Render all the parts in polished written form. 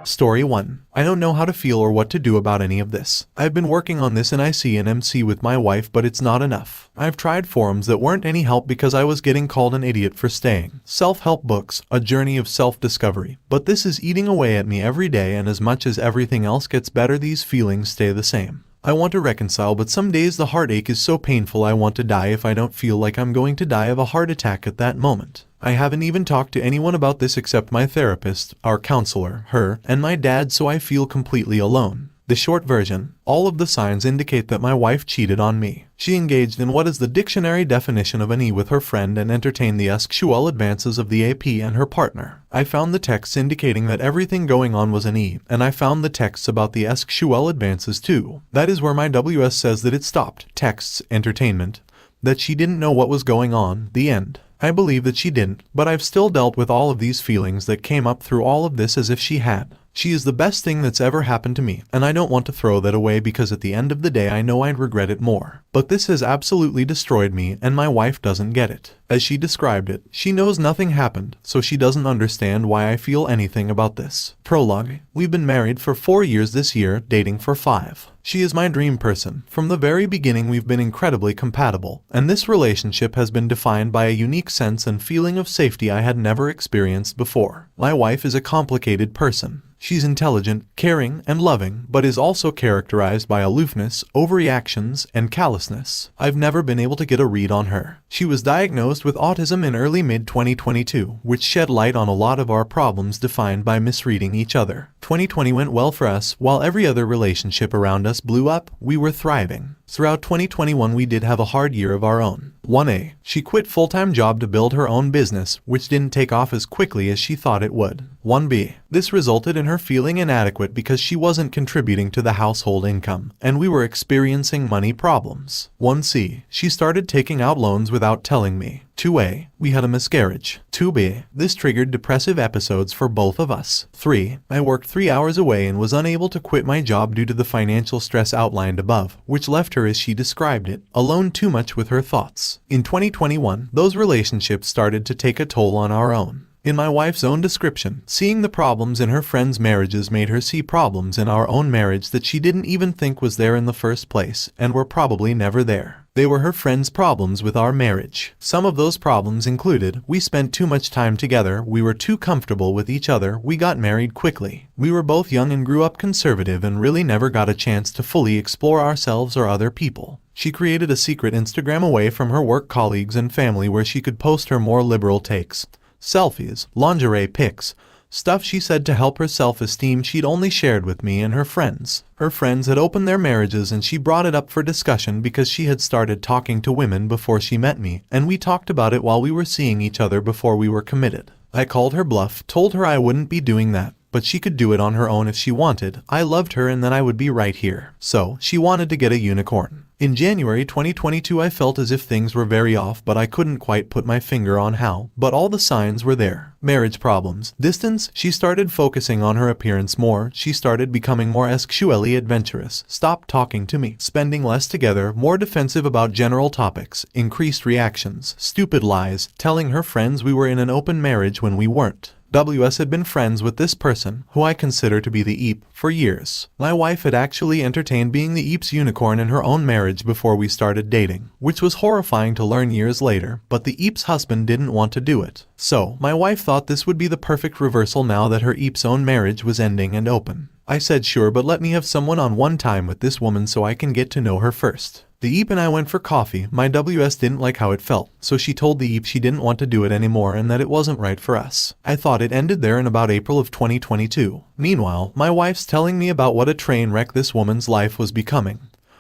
Story 1. I don't know how to feel or what to do about any of this. I've been working on this in IC and MC with my wife, but it's not enough. I've tried forums that weren't any help because I was getting called an idiot for staying. Self-help books, a journey of self-discovery. But this is eating away at me every day, and as much as everything else gets better, these feelings stay the same. I want to reconcile, but some days the heartache is so painful I want to die if I don't feel like I'm going to die of a heart attack at that moment. I haven't even talked to anyone about this except my therapist, our counselor, her, and my dad, so I feel completely alone. The short version, all of the signs indicate that my wife cheated on me. She engaged in what is the dictionary definition of an E with her friend and entertained the sexual advances of the AP and her partner. I found the texts indicating that everything going on was an E, and I found the texts about the sexual advances too. That is where my WS says that it stopped. Texts, entertainment. That she didn't know what was going on, the end. I believe that she didn't, but I've still dealt with all of these feelings that came up through all of this as if she had. She is the best thing that's ever happened to me, and I don't want to throw that away because at the end of the day I know I'd regret it more. But this has absolutely destroyed me, and my wife doesn't get it. As she described it, she knows nothing happened, so she doesn't understand why I feel anything about this. Prologue. We've been married for 4 years this year, dating for 5. She is my dream person. From the very beginning we've been incredibly compatible, and this relationship has been defined by a unique sense and feeling of safety I had never experienced before. My wife is a complicated person. She's intelligent, caring, and loving, but is also characterized by aloofness, overreactions, and callousness. I've never been able to get a read on her. She was diagnosed with autism in early mid-2022, which shed light on a lot of our problems defined by misreading each other. 2020 went well for us. While every other relationship around us blew up, we were thriving. Throughout 2021 we did have a hard year of our own. 1A. She quit full-time job to build her own business, which didn't take off as quickly as she thought it would. 1B. This resulted in her feeling inadequate because she wasn't contributing to the household income, and we were experiencing money problems. 1C. She started taking out loans without telling me. 2A. We had a miscarriage. 2B. This triggered depressive episodes for both of us. 3. I worked 3 hours away and was unable to quit my job due to the financial stress outlined above, which left her, as she described it, alone too much with her thoughts. In 2021, those relationships started to take a toll on our own. In my wife's own description, seeing the problems in her friends' marriages made her see problems in our own marriage that she didn't even think was there in the first place, and were probably never there. They were her friends' problems with our marriage. Some of those problems included, we spent too much time together, we were too comfortable with each other, we got married quickly. We were both young and grew up conservative and really never got a chance to fully explore ourselves or other people. She created a secret Instagram away from her work colleagues and family where she could post her more liberal takes. Selfies, lingerie pics, stuff she said to help her self-esteem she'd only shared with me and her friends. Her friends had opened their marriages and she brought it up for discussion because she had started talking to women before she met me, and we talked about it while we were seeing each other before we were committed. I called her bluff, told her I wouldn't be doing that, but she could do it on her own if she wanted. I loved her and then I would be right here. So, she wanted to get a unicorn. In January 2022 I felt as if things were very off, but I couldn't quite put my finger on how, but all the signs were there. Marriage problems. Distance. She started focusing on her appearance more, she started becoming more sexually adventurous, stopped talking to me, spending less together, more defensive about general topics, increased reactions, stupid lies, telling her friends we were in an open marriage when we weren't. WS had been friends with this person, who I consider to be the EAP, for years. My wife had actually entertained being the EAP's unicorn in her own marriage before we started dating, which was horrifying to learn years later, but the EAP's husband didn't want to do it. So, my wife thought this would be the perfect reversal now that her EAP's own marriage was ending and open. I said sure, but let me have someone on one time with this woman so I can get to know her first. The EAP and I went for coffee. My WS didn't like how it felt, so she told the EAP she didn't want to do it anymore and that it wasn't right for us. I thought it ended there in about April of 2022. Meanwhile, my wife's telling me about what a train wreck this woman's life was becoming.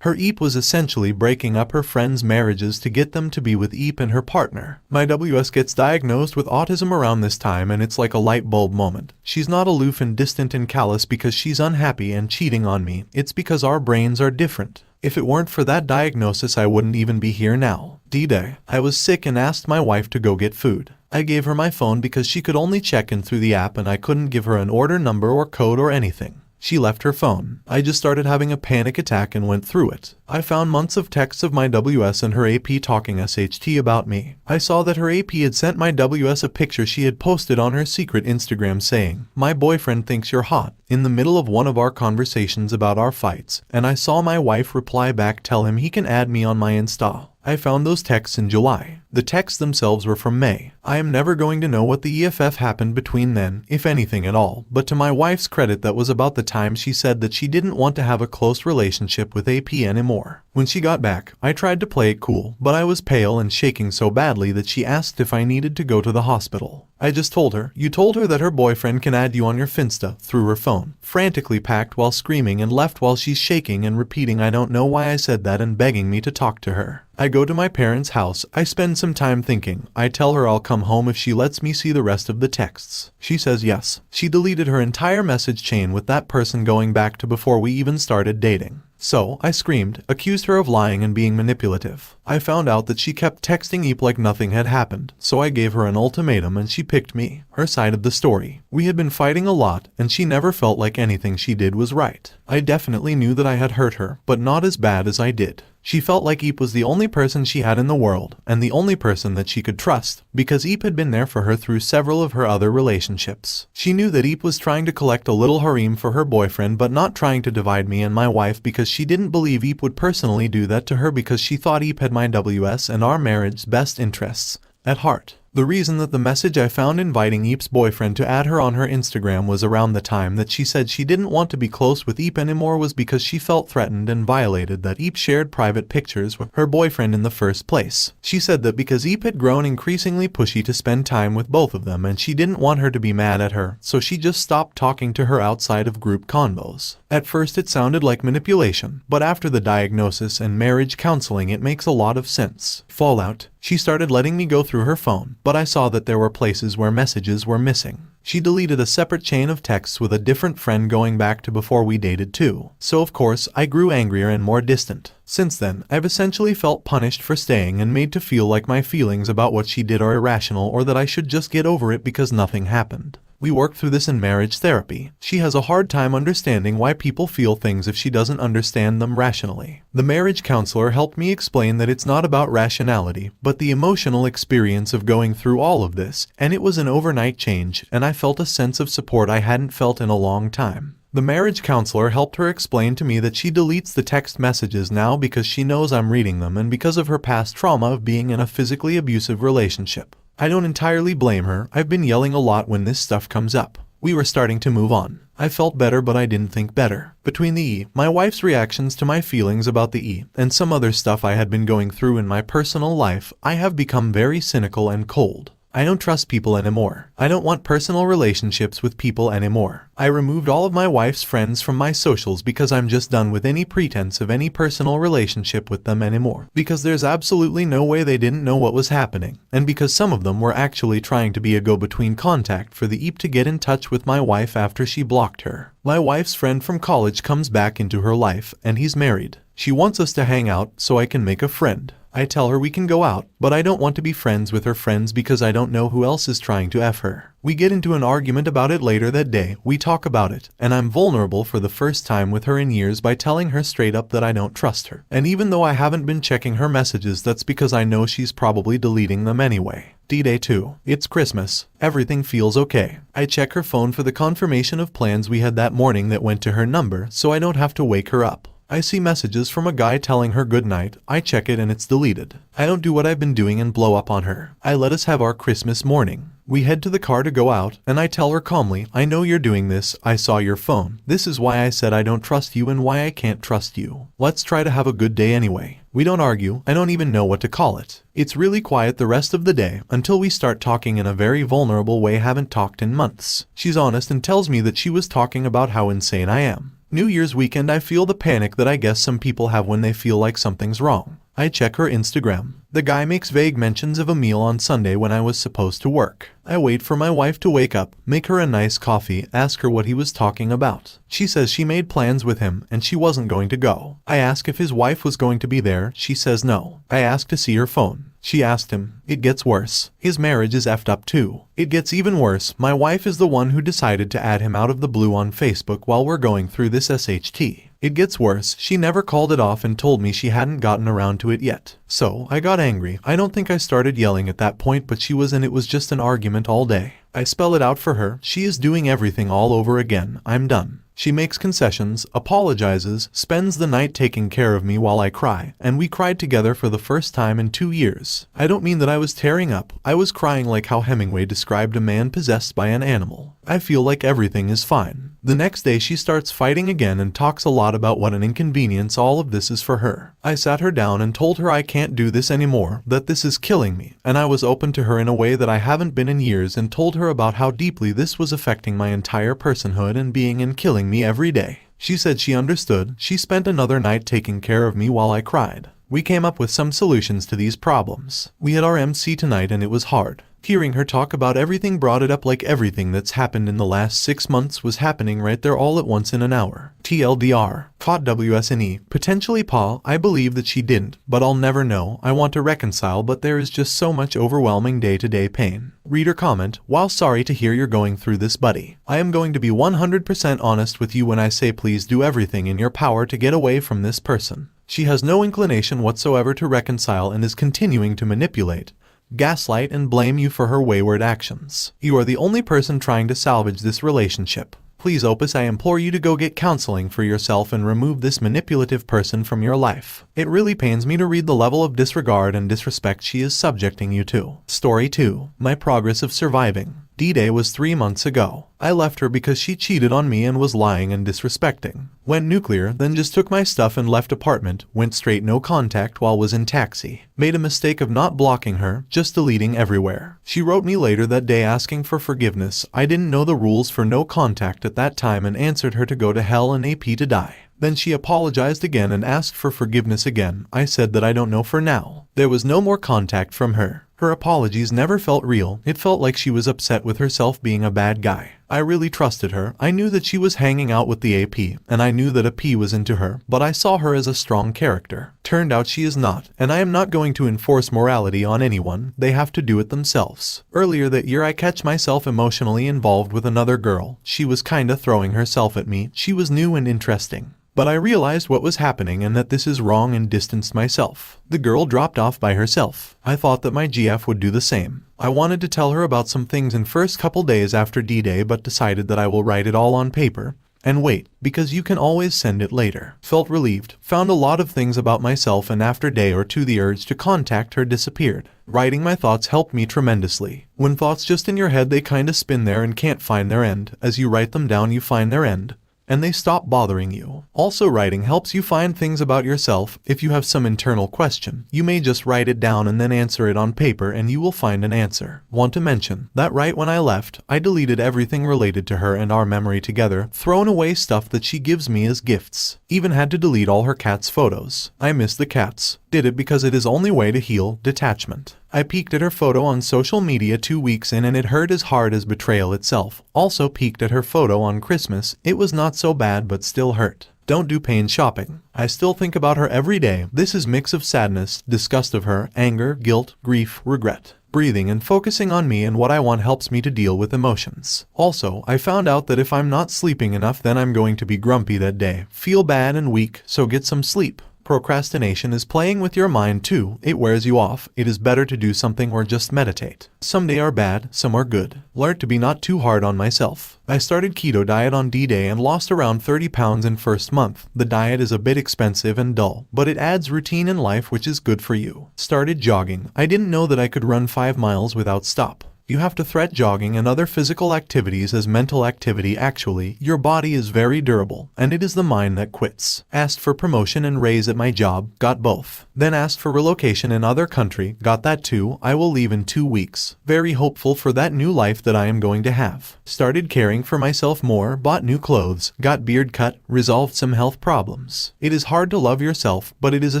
Her EAP was essentially breaking up her friends' marriages to get them to be with EAP and her partner. My WS gets diagnosed with autism around this time and it's like a light bulb moment. She's not aloof and distant and callous because she's unhappy and cheating on me. It's because our brains are different. If it weren't for that diagnosis I wouldn't even be here now. D-Day. I was sick and asked my wife to go get food. I gave her my phone because she could only check in through the app and I couldn't give her an order number or code or anything. She left her phone. I just started having a panic attack and went through it. I found months of texts of my WS and her AP talking SHT about me. I saw that her AP had sent my WS a picture she had posted on her secret Instagram saying, "My boyfriend thinks you're hot," in the middle of one of our conversations about our fights, and I saw my wife reply back, "Tell him he can add me on my Insta." I found those texts in July. The texts themselves were from May. I am never going to know what the EFF happened between then, if anything at all, but to my wife's credit, that was about the time she said that she didn't want to have a close relationship with AP anymore. When she got back, I tried to play it cool, but I was pale and shaking so badly that she asked if I needed to go to the hospital. I just told her, "You told her that her boyfriend can add you on your Finsta," through her phone, frantically packed while screaming, and left while she's shaking and repeating I don't know why I said that and begging me to talk to her. I go to my parents' house. I spend some time thinking. I tell her I'll come home if she lets me see the rest of the texts. She says yes. She deleted her entire message chain with that person going back to before we even started dating. So, I screamed, accused her of lying and being manipulative. I found out that she kept texting Eep like nothing had happened, so I gave her an ultimatum and she picked me, her side of the story. We had been fighting a lot, and she never felt like anything she did was right. I definitely knew that I had hurt her, but not as bad as I did. She felt like Eep was the only person she had in the world, and the only person that she could trust, because Eep had been there for her through several of her other relationships. She knew that Eep was trying to collect a little harem for her boyfriend, but not trying to divide me and my wife, because she didn't believe Eep would personally do that to her, because she thought Eep had my WS and our marriage's best interests at heart. The reason that the message I found inviting Eep's boyfriend to add her on her Instagram was around the time that she said she didn't want to be close with Eep anymore was because she felt threatened and violated that Eep shared private pictures with her boyfriend in the first place. She said that because Eep had grown increasingly pushy to spend time with both of them, and she didn't want her to be mad at her, so she just stopped talking to her outside of group convos. At first it sounded like manipulation, but after the diagnosis and marriage counseling it makes a lot of sense. Fallout. She started letting me go through her phone, but I saw that there were places where messages were missing. She deleted a separate chain of texts with a different friend going back to before we dated too. So of course, I grew angrier and more distant. Since then, I've essentially felt punished for staying and made to feel like my feelings about what she did are irrational, or that I should just get over it because nothing happened. We worked through this in marriage therapy. She has a hard time understanding why people feel things if she doesn't understand them rationally. The marriage counselor helped me explain that it's not about rationality, but the emotional experience of going through all of this, and it was an overnight change, and I felt a sense of support I hadn't felt in a long time. The marriage counselor helped her explain to me that she deletes the text messages now because she knows I'm reading them and because of her past trauma of being in a physically abusive relationship. I don't entirely blame her. I've been yelling a lot when this stuff comes up. We were starting to move on. I felt better, but I didn't think better. Between the E, my wife's reactions to my feelings about the E, and some other stuff I had been going through in my personal life, I have become very cynical and cold. I don't trust people anymore. I don't want personal relationships with people anymore. I removed all of my wife's friends from my socials because I'm just done with any pretense of any personal relationship with them anymore. Because there's absolutely no way they didn't know what was happening. And because some of them were actually trying to be a go-between contact for the EEP to get in touch with my wife after she blocked her. My wife's friend from college comes back into her life, and he's married. She wants us to hang out so I can make a friend. I tell her we can go out, but I don't want to be friends with her friends because I don't know who else is trying to F her. We get into an argument about it later that day. We talk about it, and I'm vulnerable for the first time with her in years by telling her straight up that I don't trust her. And even though I haven't been checking her messages, that's because I know she's probably deleting them anyway. D-Day 2. It's Christmas. Everything feels okay. I check her phone for the confirmation of plans we had that morning that went to her number, so I don't have to wake her up. I see messages from a guy telling her good night. I check it and it's deleted. I don't do what I've been doing and blow up on her. I let us have our Christmas morning. We head to the car to go out, and I tell her calmly, I know you're doing this. I saw your phone. This is why I said I don't trust you and why I can't trust you. Let's try to have a good day anyway. We don't argue. I don't even know what to call it. It's really quiet the rest of the day until we start talking in a very vulnerable way. Haven't talked in months. She's honest and tells me that she was talking about how insane I am. New Year's weekend, I feel the panic that I guess some people have when they feel like something's wrong. I check her Instagram. The guy makes vague mentions of a meal on Sunday when I was supposed to work. I wait for my wife to wake up, make her a nice coffee, ask her what he was talking about. She says she made plans with him and she wasn't going to go. I ask if his wife was going to be there. She says no. I ask to see her phone. She asked him. It gets worse. His marriage is effed up too. It gets even worse. My wife is the one who decided to add him out of the blue on Facebook while we're going through this SHT. It gets worse. She never called it off and told me she hadn't gotten around to it yet. So, I got angry. I don't think I started yelling at that point, but she was, and it was just an argument all day. I spell it out for her. She is doing everything all over again. I'm done. She makes concessions, apologizes, spends the night taking care of me while I cry, and we cried together for the first time in 2 years. I don't mean that I was tearing up. I was crying like how Hemingway described a man possessed by an animal. I feel like everything is fine. The next day she starts fighting again and talks a lot about what an inconvenience all of this is for her. I sat her down and told her I can't do this anymore, that this is killing me, and I was open to her in a way that I haven't been in years and told her about how deeply this was affecting my entire personhood and being and killing me every day. She said she understood. She spent another night taking care of me while I cried. We came up with some solutions to these problems. We had our MC tonight and it was hard. Hearing her talk about everything brought it up like everything that's happened in the last 6 months was happening right there all at once in an hour. TLDR. Caught WSNE. Potentially Pa. I believe that she didn't, but I'll never know. I want to reconcile, but there is just so much overwhelming day-to-day pain. Reader comment. While sorry to hear you're going through this, buddy, I am going to be 100% honest with you when I say please do everything in your power to get away from this person. She has no inclination whatsoever to reconcile and is continuing to manipulate, gaslight, and blame you for her wayward actions. You are the only person trying to salvage this relationship. Please, Opus, I implore you to go get counseling for yourself and remove this manipulative person from your life. It really pains me to read the level of disregard and disrespect she is subjecting you to. Story 2. My progress of surviving. D-Day was 3 months ago. I left her because she cheated on me and was lying and disrespecting. Went nuclear, then just took my stuff and left apartment, went straight no contact while was in taxi. Made a mistake of not blocking her, just deleting everywhere. She wrote me later that day asking for forgiveness. I didn't know the rules for no contact at that time and answered her to go to hell and AP to die. Then she apologized again and asked for forgiveness again. I said that I don't know for now. There was no more contact from her. Her apologies never felt real. It felt like she was upset with herself being a bad guy. I really trusted her. I knew that she was hanging out with the AP, and I knew that a P was into her, but I saw her as a strong character. Turned out she is not, and I am not going to enforce morality on anyone. They have to do it themselves. Earlier that year I catch myself emotionally involved with another girl. She was kinda throwing herself at me. She was new and interesting. But I realized what was happening and that this is wrong and distanced myself. The girl dropped off by herself. I thought that my GF would do the same. I wanted to tell her about some things in first couple days after D-Day, but decided that I will write it all on paper and wait, because you can always send it later. Felt relieved. Found a lot of things about myself, and after day or two the urge to contact her disappeared. Writing my thoughts helped me tremendously. When thoughts just in your head, they kinda spin there and can't find their end. As you write them down you find their end, and they stop bothering you. Also, writing helps you find things about yourself. If you have some internal question, you may just write it down and then answer it on paper and you will find an answer. Want to mention that right when I left, I deleted everything related to her and our memory together, thrown away stuff that she gives me as gifts. Even had to delete all her cats' photos. I miss the cats. Did it because it is only way to heal detachment. I peeked at her photo on social media 2 weeks in and it hurt as hard as betrayal itself. Also peeked at her photo on Christmas. It was not so bad but still hurt. Don't do pain shopping. I still think about her every day. This is mix of sadness, disgust of her, anger, guilt, grief, regret. Breathing and focusing on me and what I want helps me to deal with emotions. Also, I found out that if I'm not sleeping enough then I'm going to be grumpy that day. Feel bad and weak, so get some sleep. Procrastination is playing with your mind too. It wears you off. It is better to do something or just meditate. Some days are bad, some are good. Learned to be not too hard on myself. I started keto diet on D-Day and lost around 30 pounds in first month. The diet is a bit expensive and dull, but it adds routine in life which is good for you. Started jogging. I didn't know that I could run 5 miles without stop. You have to threat jogging and other physical activities as mental activity. Actually, your body is very durable, and it is the mind that quits. Asked for promotion and raise at my job, got both. Then asked for relocation in other country, got that too. I will leave in 2 weeks. Very hopeful for that new life that I am going to have. Started caring for myself more, bought new clothes, got beard cut, resolved some health problems. It is hard to love yourself, but it is a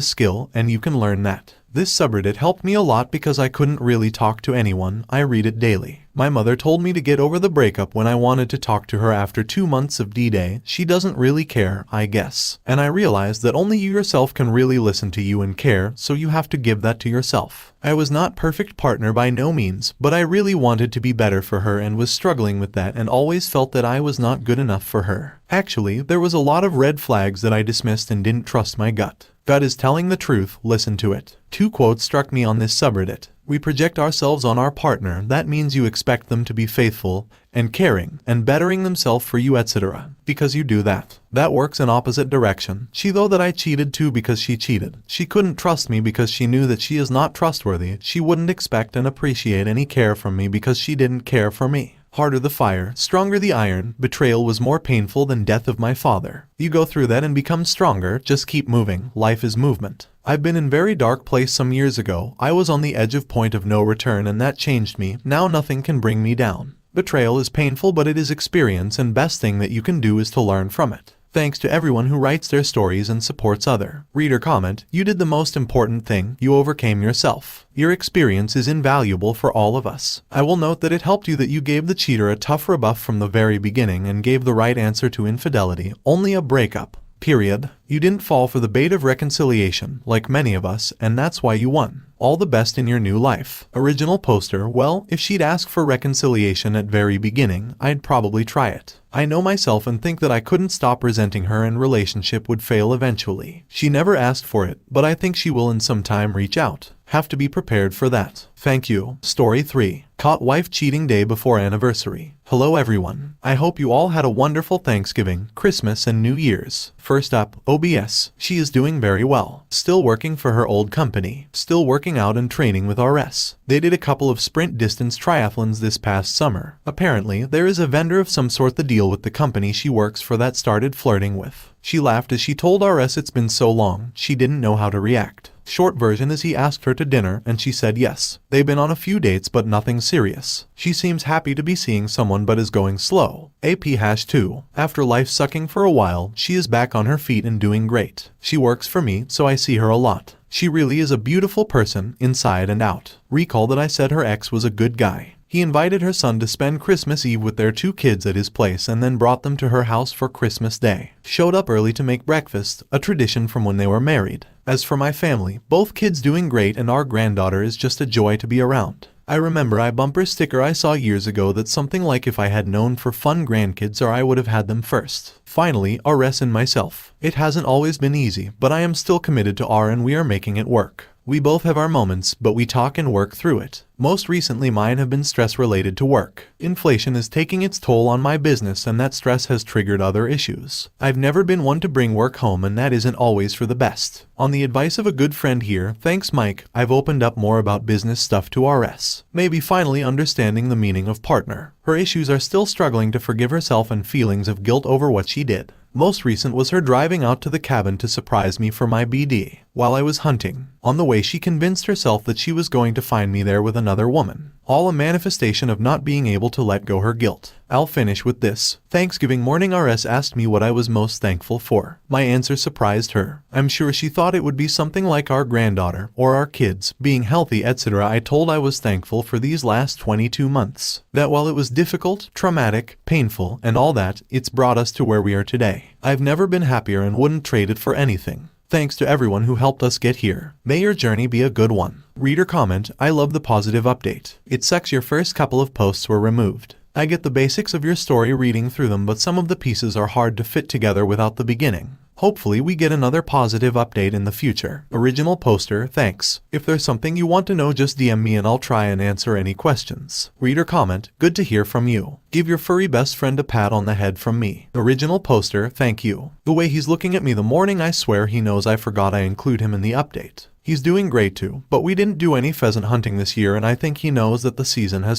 skill, and you can learn that. This subreddit helped me a lot because I couldn't really talk to anyone. I read it daily. My mother told me to get over the breakup when I wanted to talk to her after 2 months of D-Day. She doesn't really care, I guess. And I realized that only you yourself can really listen to you and care, so you have to give that to yourself. I was not perfect partner by no means, but I really wanted to be better for her and was struggling with that and always felt that I was not good enough for her. Actually, there was a lot of red flags that I dismissed and didn't trust my gut. Gut is telling the truth, listen to it. 2 quotes struck me on this subreddit. We project ourselves on our partner, that means you expect them to be faithful and caring and bettering themselves for you, etc. Because you do that. That works in opposite direction. She though that I cheated too because she cheated. She couldn't trust me because she knew that she is not trustworthy. She wouldn't expect and appreciate any care from me because she didn't care for me. Harder the fire, stronger the iron. Betrayal was more painful than death of my father. You go through that and become stronger, just keep moving. Life is movement. I've been in very dark place some years ago. I was on the edge of point of no return and that changed me. Now nothing can bring me down. Betrayal is painful but it is experience and best thing that you can do is to learn from it. Thanks to everyone who writes their stories and supports other. Reader comment, you did the most important thing, you overcame yourself. Your experience is invaluable for all of us. I will note that it helped you that you gave the cheater a tough rebuff from the very beginning and gave the right answer to infidelity, only a breakup. Period. You didn't fall for the bait of reconciliation, like many of us, and that's why you won. All the best in your new life. Original poster, well, if she'd ask for reconciliation at very beginning, I'd probably try it. I know myself and think that I couldn't stop resenting her and relationship would fail eventually. She never asked for it, but I think she will in some time reach out. Have to be prepared for that. Thank you. Story 3. Caught wife cheating day before anniversary. Hello everyone. I hope you all had a wonderful Thanksgiving, Christmas and New Year's. First up, OBS. She is doing very well. Still working for her old company. Still working out and training with RS. They did a couple of sprint distance triathlons this past summer. Apparently, there is a vendor of some sort that deal with the company she works for that started flirting with. She laughed as she told RS it's been so long, she didn't know how to react. Short version is he asked her to dinner and she said yes. They've been on a few dates but nothing serious. She seems happy to be seeing someone but is going slow. AP-2. After life sucking for a while, she is back on her feet and doing great. She works for me, so I see her a lot. She really is a beautiful person, inside and out. Recall that I said her ex was a good guy. He invited her son to spend Christmas Eve with their 2 kids at his place and then brought them to her house for Christmas Day. Showed up early to make breakfast, a tradition from when they were married. As for my family, both kids doing great and our granddaughter is just a joy to be around. I remember a bumper sticker I saw years ago that's something like if I had known for fun grandkids or I would have had them first. Finally, RS and myself. It hasn't always been easy, but I am still committed to R and we are making it work. We both have our moments, but we talk and work through it. Most recently mine have been stress related to work. Inflation is taking its toll on my business and that stress has triggered other issues. I've never been one to bring work home and that isn't always for the best. On the advice of a good friend here, thanks Mike, I've opened up more about business stuff to RS. Maybe finally understanding the meaning of partner. Her issues are still struggling to forgive herself and feelings of guilt over what she did. Most recent was her driving out to the cabin to surprise me for my BD. While I was hunting. On the way she convinced herself that she was going to find me there with another woman. All a manifestation of not being able to let go her guilt. I'll finish with this. Thanksgiving morning RS asked me what I was most thankful for. My answer surprised her. I'm sure she thought it would be something like our granddaughter, or our kids, being healthy etc. I told I was thankful for these last 22 months. That while it was difficult, traumatic, painful, and all that, it's brought us to where we are today. I've never been happier and wouldn't trade it for anything. Thanks to everyone who helped us get here. May your journey be a good one. Reader comment, I love the positive update. It sucks your first couple of posts were removed. I get the basics of your story reading through them, but some of the pieces are hard to fit together without the beginning. Hopefully we get another positive update in the future. Original poster, thanks. If there's something you want to know, just DM me and I'll try and answer any questions. Reader comment, good to hear from you. Give your furry best friend a pat on the head from me. Original poster, thank you. The way he's looking at me the morning, I swear he knows I forgot I include him in the update. He's doing great too, but we didn't do any pheasant hunting this year and I think he knows that the season has